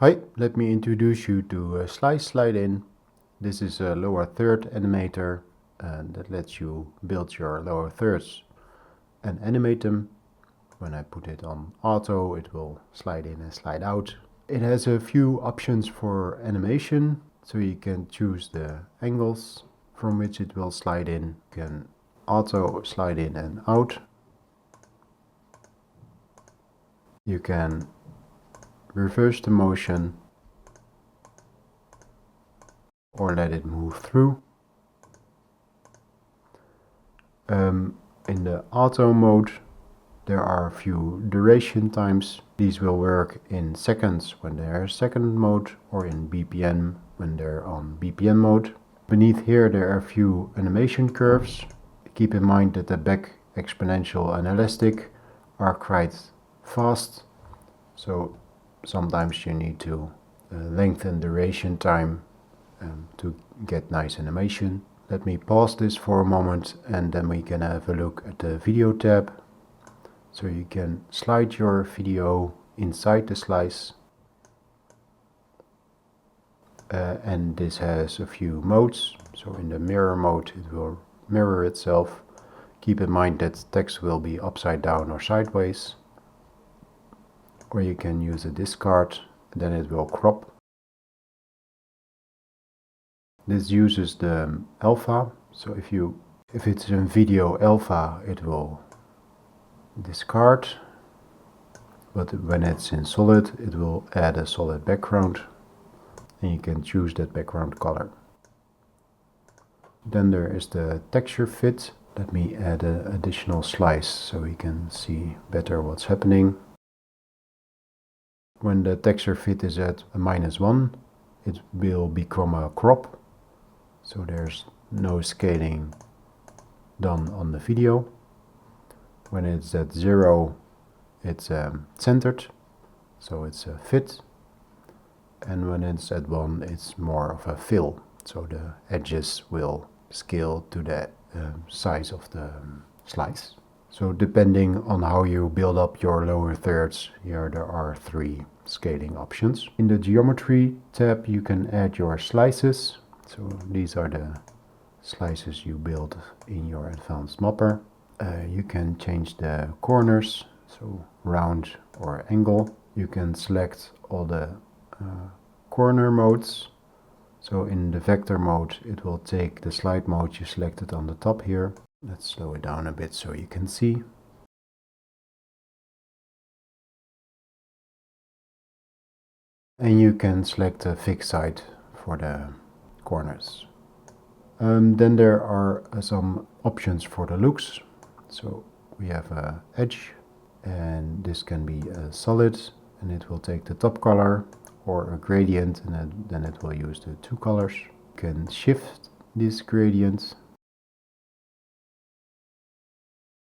Hi, let me introduce you to Slice Slide In. This is a lower third animator that lets you build your lower thirds and animate them. When I put it on auto, it will slide in and slide out. It has a few options for animation, so you can choose the angles from which it will slide in. You can auto slide in and out. You can reverse the motion or let it move through. In the auto mode there are a few duration times. These will work in seconds when they're second mode or in BPM when they're on BPM mode. Beneath here there are a few animation curves. Keep in mind that the back, exponential and elastic are quite fast, so sometimes you need to lengthen duration time to get nice animation. Let me pause this for a moment and then we can have a look at the video tab. So you can slide your video inside the slice. And this has a few modes. So in the mirror mode it will mirror itself. Keep in mind that text will be upside down or sideways. Or you can use a discard, then it will crop. This uses the alpha, so if it's in video alpha it will discard, but when it's in solid it will add a solid background and you can choose that background color. Then there is the texture fit. Let me add an additional slice so we can see better what's happening. When the texture fit is at a -1 it will become a crop. So there's no scaling done on the video. When it's at 0, it's centered, so it's a fit. And when it's at 1, it's more of a fill. So the edges will scale to the size of the slice. So depending on how you build up your lower thirds, here there are 3 scaling options. In the geometry tab you can add your slices. So these are the slices you build in your advanced mapper. You can change the corners, so round or angle. You can select all the corner modes. So in the vector mode it will take the slide mode you selected on the top here. Let's slow it down a bit so you can see. And you can select a fixed side for the corners. Then there are some options for the looks. So we have a edge, and this can be a solid and it will take the top color, or a gradient and then it will use the 2 colors. You can shift this gradient.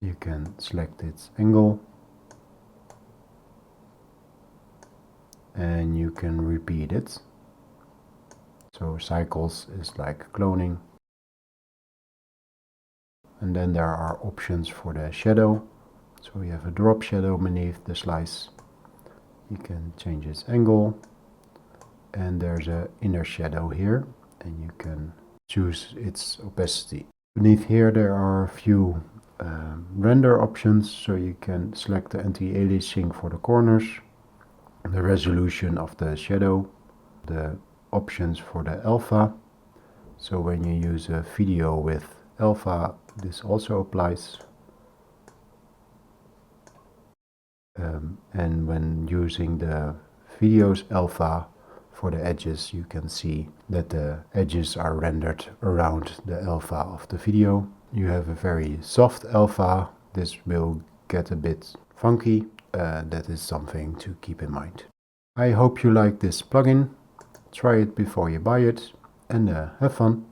You can select its angle and you can repeat it. So cycles is like cloning. And then there are options for the shadow. So we have a drop shadow beneath the slice. You can change its angle. And there's an inner shadow here. And you can choose its opacity. Beneath here there are a few render options. So you can select the anti-aliasing for the corners, the resolution of the shadow, the options for the alpha. So when you use a video with alpha, this also applies. And when using the video's alpha for the edges, you can see that the edges are rendered around the alpha of the video. You have a very soft alpha. This will get a bit funky. That is something to keep in mind. I hope you like this plugin. Try it before you buy it and have fun.